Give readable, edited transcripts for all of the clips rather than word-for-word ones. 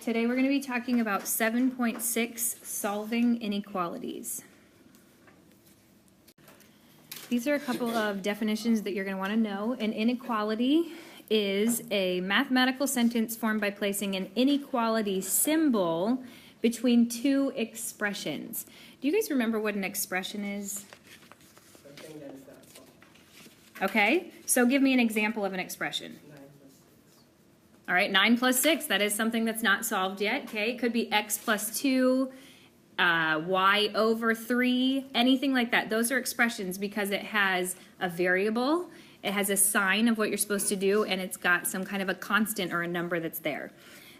Today we're going to be talking about 7.6, Solving Inequalities. These are a couple of definitions that you're going to want to know. An inequality is a mathematical sentence formed by placing an inequality symbol between two expressions. Do you guys remember what an expression is? Something that is not solved. Okay, so give me an example of an expression. 9 plus 6. All right, 9 plus 6, that is something that's not solved yet. Okay, it could be x plus 2, y over 3, anything like that. Those are expressions because it has a variable, it has a sign of what you're supposed to do, and it's got some kind of a constant or a number that's there.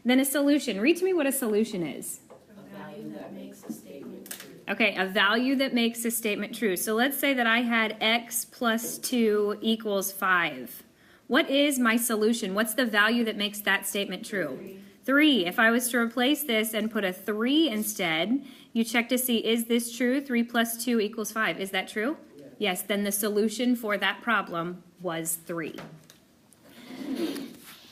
Then a solution. Read to me what a solution is. A value that makes a statement true. Okay, a value that makes a statement true. So let's say that I had x plus 2 equals 5. What is my solution? What's the value that makes that statement true? 3. If I was to replace this and put a 3 instead, you check to see, is this true? 3 plus 2 equals 5. Is that true? Yes, then the solution for that problem was 3.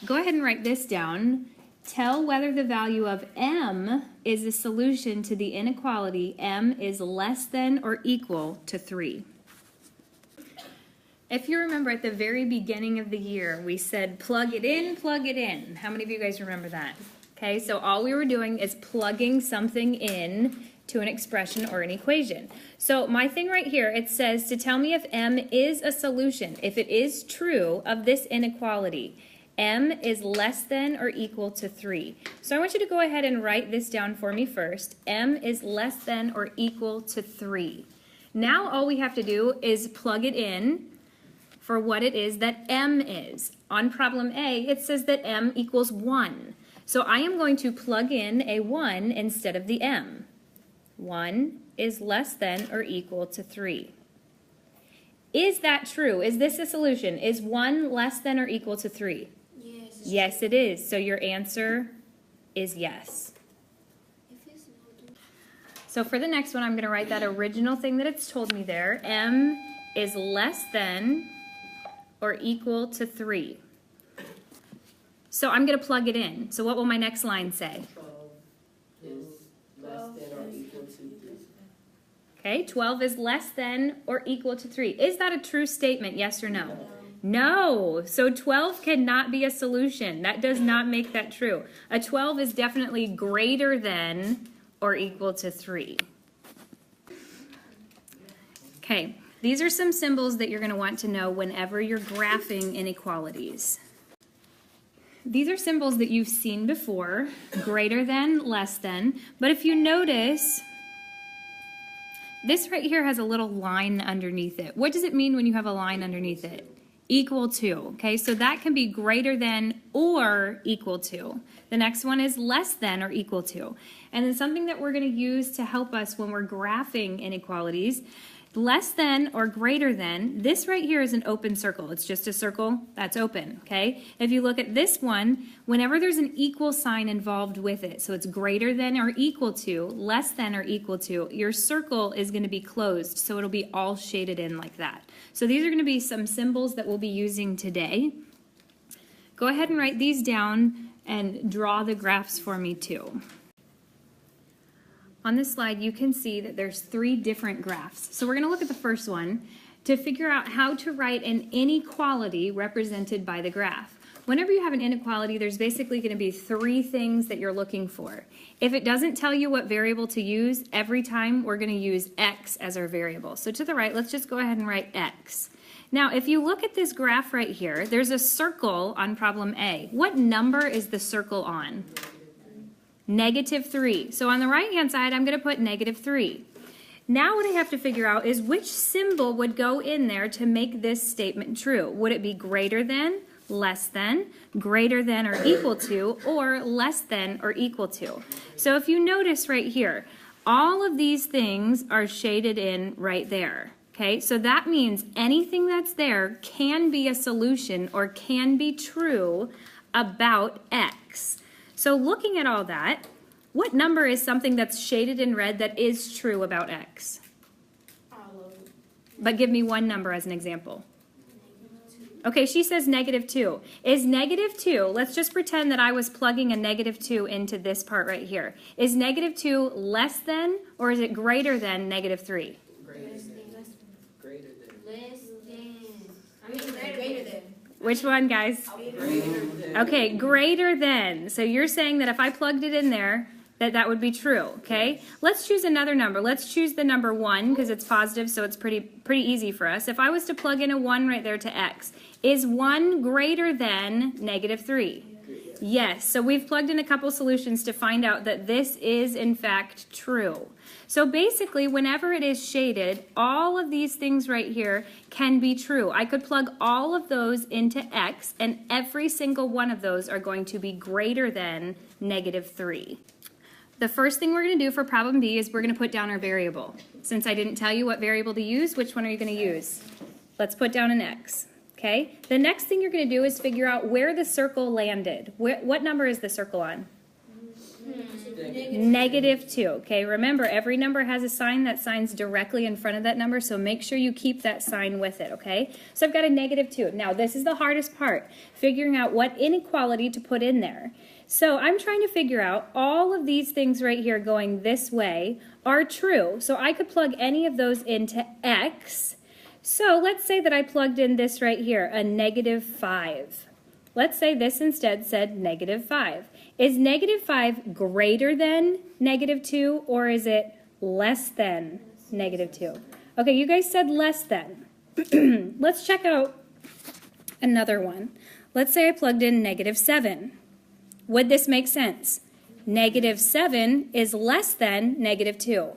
Go ahead and write this down. Tell whether the value of m is a solution to the inequality m is less than or equal to 3. If you remember at the very beginning of the year, we said plug it in, plug it in. How many of you guys remember that? Okay, so all we were doing is plugging something in to an expression or an equation. So my thing right here, it says to tell me if m is a solution, if it is true of this inequality. M is less than or equal to 3. So I want you to go ahead and write this down for me first. M is less than or equal to 3. Now all we have to do is plug it in for what it is that M is. On problem A, it says that M equals 1. So I am going to plug in a 1 instead of the M. 1 is less than or equal to 3. Is that true? Is this a solution? Is 1 less than or equal to 3? Yes. Yes, it is. So your answer is yes. So for the next one, I'm going to write that original thing that it's told me there. M is less than or equal to 3. So I'm going to plug it in. So what will my next line say? 12 is less than or equal to 3. Okay, 12 is less than or equal to 3. Is that a true statement, yes or no? No. So 12 cannot be a solution. That does not make that true. A 12 is definitely greater than or equal to 3. Okay, these are some symbols that you're going to want to know whenever you're graphing inequalities. These are symbols that you've seen before, greater than, less than, but if you notice, this right here has a little line underneath it. What does it mean when you have a line underneath it? Equal to, okay? So that can be greater than or equal to. The next one is less than or equal to. And then something that we're going to use to help us when we're graphing inequalities, less than or greater than, this right here is an open circle. It's just a circle that's open, okay? If you look at this one, whenever there's an equal sign involved with it, so it's greater than or equal to, less than or equal to, your circle is going to be closed, so it'll be all shaded in like that. So these are going to be some symbols that we'll be using today. Go ahead and write these down and draw the graphs for me too. On this slide, you can see that there's 3 different graphs. So we're going to look at the first one to figure out how to write an inequality represented by the graph. Whenever you have an inequality, there's basically going to be 3 things that you're looking for. If it doesn't tell you what variable to use, every time we're going to use x as our variable. So to the right, let's just go ahead and write x. Now, if you look at this graph right here, there's a circle on problem A. What number is the circle on? -3. So on the right-hand side, I'm going to put -3. Now what I have to figure out is which symbol would go in there to make this statement true. Would it be greater than, less than, greater than or equal to, or less than or equal to? So if you notice right here, all of these things are shaded in right there. Okay, so that means anything that's there can be a solution or can be true about x. So looking at all that, what number is something that's shaded in red that is true about x? All of it. But give me one number as an example. Okay, she says -2. Is -2, let's just pretend that I was plugging a -2 into this part right here. Is -2 less than or is it greater than -3? Greater than. Greater than. Which one, guys? Greater than. Okay, greater than. So you're saying that if I plugged it in there, that would be true, okay? Let's choose another number. Let's choose the number 1 because it's positive, so it's pretty easy for us. If I was to plug in a 1 right there to x, is 1 greater than -3? Yes, so we've plugged in a couple solutions to find out that this is in fact true. So basically, whenever it is shaded, all of these things right here can be true. I could plug all of those into x, and every single one of those are going to be greater than -3. The first thing we're going to do for problem B is we're going to put down our variable. Since I didn't tell you what variable to use, which one are you going to use? Let's put down an x. Okay? The next thing you're going to do is figure out where the circle landed. What number is the circle on? -2. Okay, remember every number has a sign. That sign's directly in front of that number, so make sure you keep that sign with it, okay? So I've got a -2. Now this is the hardest part, figuring out what inequality to put in there. So I'm trying to figure out all of these things right here going this way are true. So I could plug any of those into x. So let's say that I plugged in this right here, a -5. Let's say this instead said -5. Is -5 greater than -2 or is it less than -2? Okay, you guys said less than. Let's check out another one. Let's say I plugged in -7. Would this make sense? -7 is less than -2.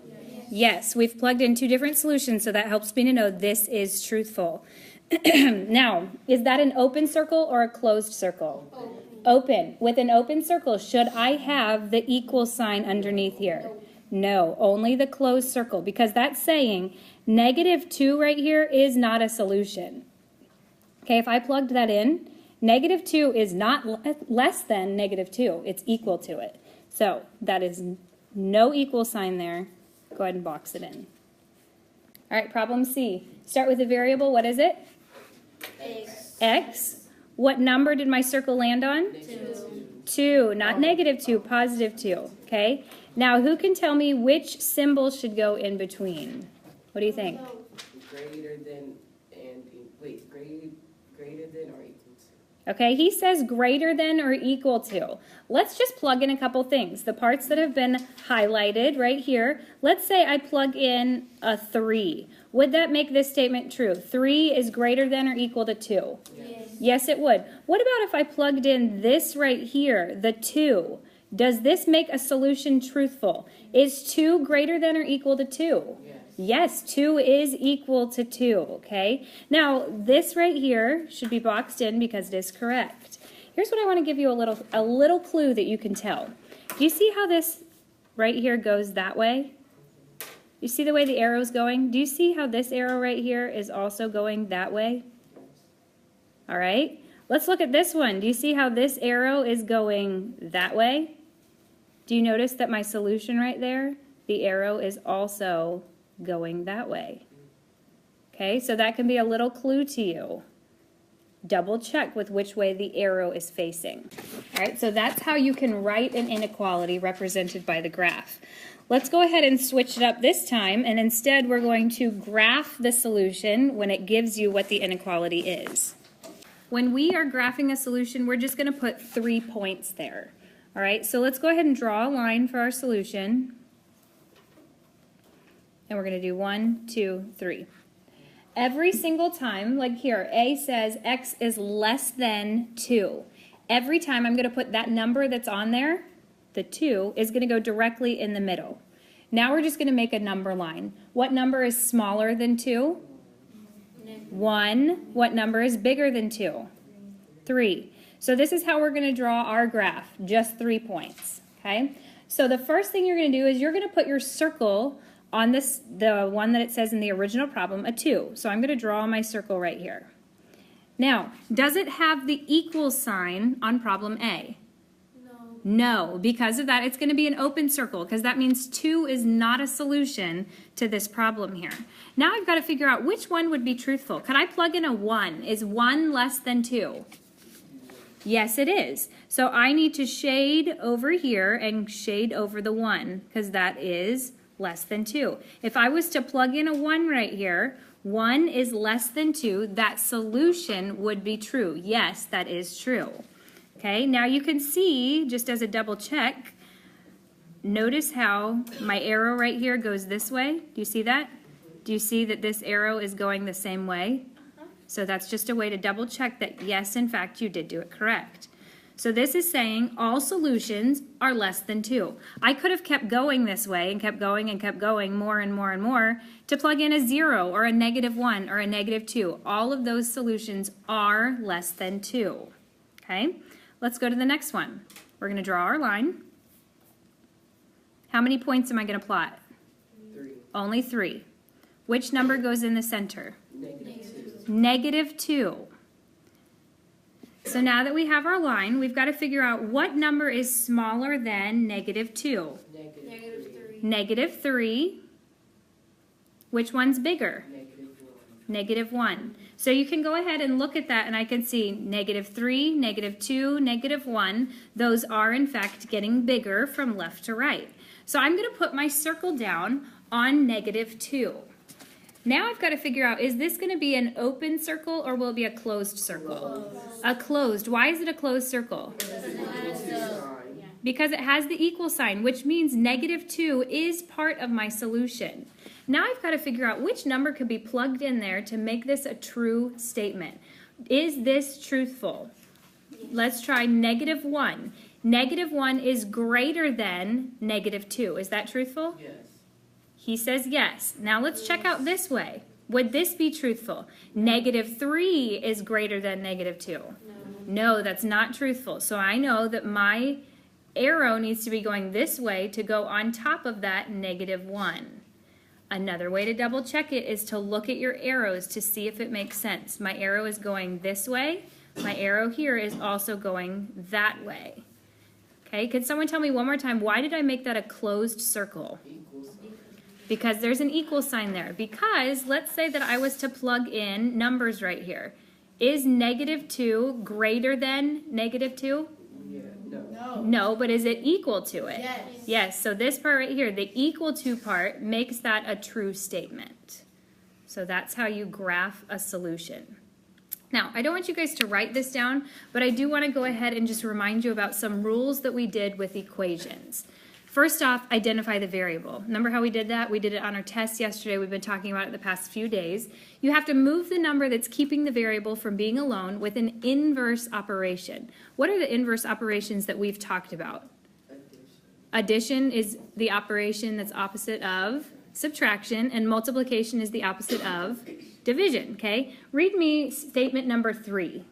Yes, we've plugged in two different solutions, so that helps me to know this is truthful. Now, is that an open circle or a closed circle? Open. With an open circle, should I have the equal sign underneath here? No, only the closed circle, because that's saying -2 right here is not a solution. Okay, if I plugged that in, -2 is not less than -2. It's equal to it. So that is no equal sign there. Go ahead and box it in. All right, problem C. Start with a variable. What is it? X. What number did my circle land on? 2. Not -2, +2. Okay. Now, who can tell me which symbol should go in between? What do you think? Greater than and wait, greater than or equal to. Okay, he says greater than or equal to. Let's just plug in a couple things. The parts that have been highlighted right here. Let's say I plug in a 3. Would that make this statement true? 3 is greater than or equal to 2? Yes, it would. What about if I plugged in this right here, the 2? Does this make a solution truthful? Is 2 greater than or equal to 2? Yes, 2 is equal to 2, okay? Now, this right here should be boxed in because it is correct. Here's what I want to give you a little clue that you can tell. Do you see how this right here goes that way? You see the way the arrow's going? Do you see how this arrow right here is also going that way? All right, let's look at this one. Do you see how this arrow is going that way? Do you notice that my solution right there, the arrow is also going that way? Okay, so that can be a little clue to you. Double check with which way the arrow is facing. All right, so that's how you can write an inequality represented by the graph. Let's go ahead and switch it up this time, and instead we're going to graph the solution when it gives you what the inequality is. When we are graphing a solution, we're just going to put 3 points there. All right, so let's go ahead and draw a line for our solution. And we're going to do 1, 2, 3. Every single time, like here, A says x is less than 2. Every time I'm going to put that number that's on there, the 2, is going to go directly in the middle. Now we're just going to make a number line. What number is smaller than 2? 1. What number is bigger than 2? 3. So this is how we're going to draw our graph, just 3 points. Okay? So the first thing you're going to do is you're going to put your circle on this, the one that it says in the original problem, a 2. So I'm going to draw my circle right here. Now, does it have the equal sign on problem A? No, because of that, it's going to be an open circle because that means 2 is not a solution to this problem here. Now I've got to figure out which one would be truthful. Could I plug in a 1? Is 1 less than 2? Yes, it is. So I need to shade over here and shade over the 1 because that is less than 2. If I was to plug in a 1 right here, 1 is less than 2, that solution would be true. Yes, that is true. Okay, now you can see, just as a double check, notice how my arrow right here goes this way. Do you see that? Do you see that this arrow is going the same way? So that's just a way to double check that, yes, in fact, you did do it correct. So this is saying all solutions are less than 2. I could have kept going this way and kept going more and more and more to plug in a 0 or a -1 or a -2. All of those solutions are less than 2. Okay? Let's go to the next one. We're going to draw our line. How many points am I going to plot? 3. Only 3. Which number goes in the center? -2. -2. So now that we have our line, we've got to figure out what number is smaller than -2. -3. Which one's bigger? -1. So you can go ahead and look at that and I can see -3, -2, -1. Those are in fact getting bigger from left to right. So I'm going to put my circle down on -2. Now I've got to figure out, is this going to be an open circle or will it be a closed circle? A closed. Why is it a closed circle? Because it has the equal sign, which means -2 is part of my solution. Now I've got to figure out which number could be plugged in there to make this a true statement. Is this truthful? Let's try -1. -1 is greater than -2. Is that truthful? Yes. He says yes. Now let's check out this way. Would this be truthful? -3 is greater than -2. No, that's not truthful. So I know that my arrow needs to be going this way to go on top of that -1. Another way to double check it is to look at your arrows to see if it makes sense. My arrow is going this way. My arrow here is also going that way. Okay, could someone tell me one more time, why did I make that a closed circle? Because there's an equal sign there. Because let's say that I was to plug in numbers right here. Is -2 greater than -2? Yeah, no. No, but is it equal to it? Yes. Yes, so this part right here, the equal to part, makes that a true statement. So that's how you graph a solution. Now, I don't want you guys to write this down, but I do want to go ahead and just remind you about some rules that we did with equations. First off, identify the variable. Remember how we did that? We did it on our test yesterday. We've been talking about it the past few days. You have to move the number that's keeping the variable from being alone with an inverse operation. What are the inverse operations that we've talked about? Addition is the operation that's opposite of subtraction, and multiplication is the opposite of division, okay? Read me statement number 3.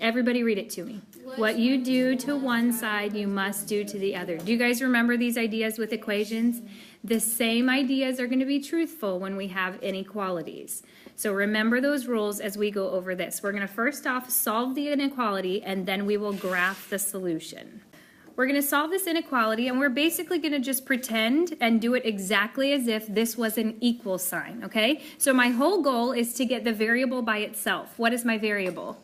Everybody read it to me. What you do to one side, you must do to the other. Do you guys remember these ideas with equations? The same ideas are going to be truthful when we have inequalities. So remember those rules as we go over this. We're going to first off solve the inequality, and then we will graph the solution. We're going to solve this inequality, and we're basically going to just pretend and do it exactly as if this was an equal sign, okay? So my whole goal is to get the variable by itself. What is my variable?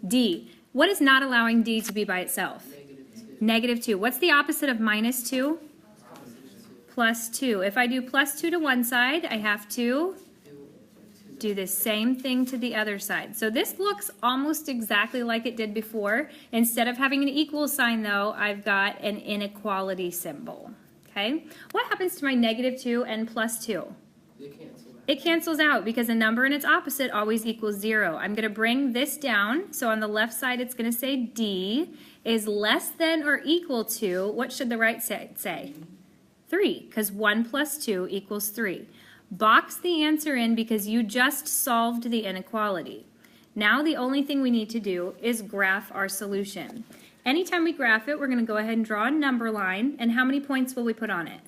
D. What is not allowing D to be by itself? -2. What's the opposite of -2? +2. If I do +2 to one side, I have to do the same thing to the other side. So this looks almost exactly like it did before. Instead of having an equal sign, though, I've got an inequality symbol. Okay? What happens to my -2 and +2? It cancels out because a number and its opposite always equals 0. I'm going to bring this down. So on the left side, it's going to say D is less than or equal to, what should the right side say? 3, because 1 + 2 = 3. Box the answer in because you just solved the inequality. Now the only thing we need to do is graph our solution. Anytime we graph it, we're going to go ahead and draw a number line. And how many points will we put on it?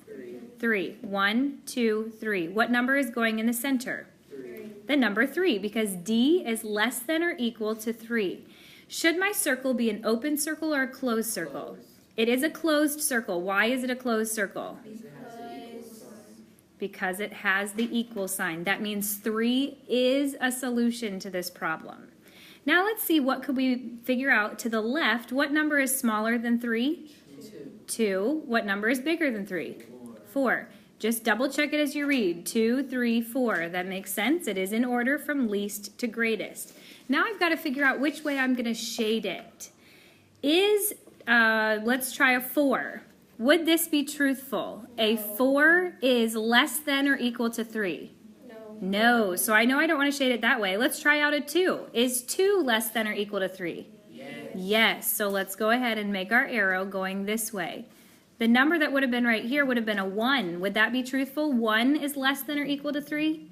3. 1, 2, 3. What number is going in the center? 3. The number 3, because D is less than or equal to 3. Should my circle be an open circle or a closed circle? Close. It is a closed circle. Why is it a closed circle? Because it has the equal sign. Because it has the equal sign. That means 3 is a solution to this problem. Now let's see, what could we figure out to the left? What number is smaller than 3? 2. 2. What number is bigger than 3? 4. Just double check it as you read. 2, 3, 4. That makes sense. It is in order from least to greatest. Now I've got to figure out which way I'm going to shade it. Let's try a 4. Would this be truthful? A 4 is less than or equal to 3. No, so I know I don't want to shade it that way. Let's try out a 2. Is 2 less than or equal to 3? Yes. Yes, so let's go ahead and make our arrow going this way. The number that would have been right here would have been a 1. Would that be truthful? 1 is less than or equal to 3?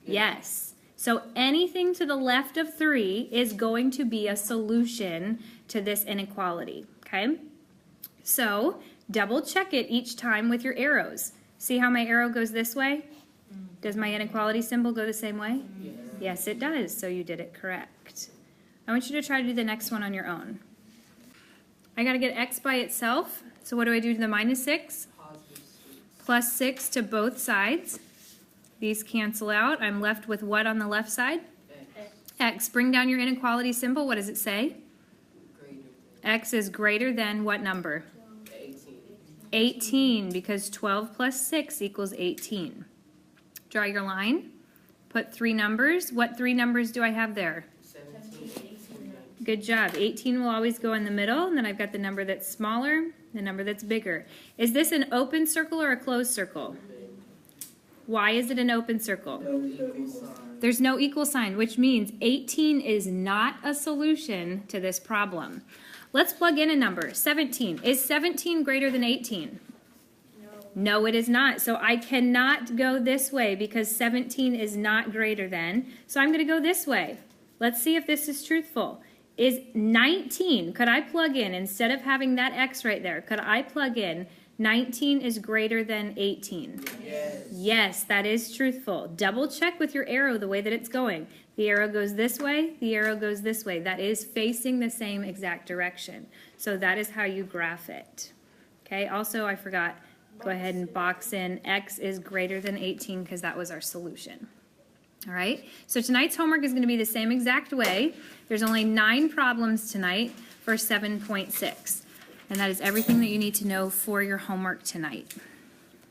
Yes. So anything to the left of 3 is going to be a solution to this inequality, okay? So double check it each time with your arrows. See how my arrow goes this way? Does my inequality symbol go the same way? Yes. Yes, it does, so you did it correct. I want you to try to do the next one on your own. I got to get x by itself, so what do I do to the minus 6? Positive 6. Plus 6 to both sides. These cancel out. I'm left with what on the left side? X. X. Bring down your inequality symbol. What does it say? Greater than X is greater than what number? 18. 18, because 12 plus 6 equals 18. Draw your line. Put 3 numbers. What 3 numbers do I have there? 17, 18, 19. Good job. 18 will always go in the middle, and then I've got the number that's smaller, the number that's bigger. Is this an open circle or a closed circle? Why is it an open circle? No equal sign. There's no equal sign, which means 18 is not a solution to this problem. Let's plug in a number. 17. Is 17 greater than 18? No, it is not. So I cannot go this way because 17 is not greater than. So I'm going to go this way. Let's see if this is truthful. Is 19, could I plug in, instead of having that X right there, could I plug in 19 is greater than 18? Yes. Yes, that is truthful. Double check with your arrow the way that it's going. The arrow goes this way, the arrow goes this way. That is facing the same exact direction. So that is how you graph it. Okay, also I forgot, go ahead and box in X is greater than 18 because that was our solution. All right, so tonight's homework is going to be the same exact way. There's only 9 problems tonight for 7.6. And that is everything that you need to know for your homework tonight.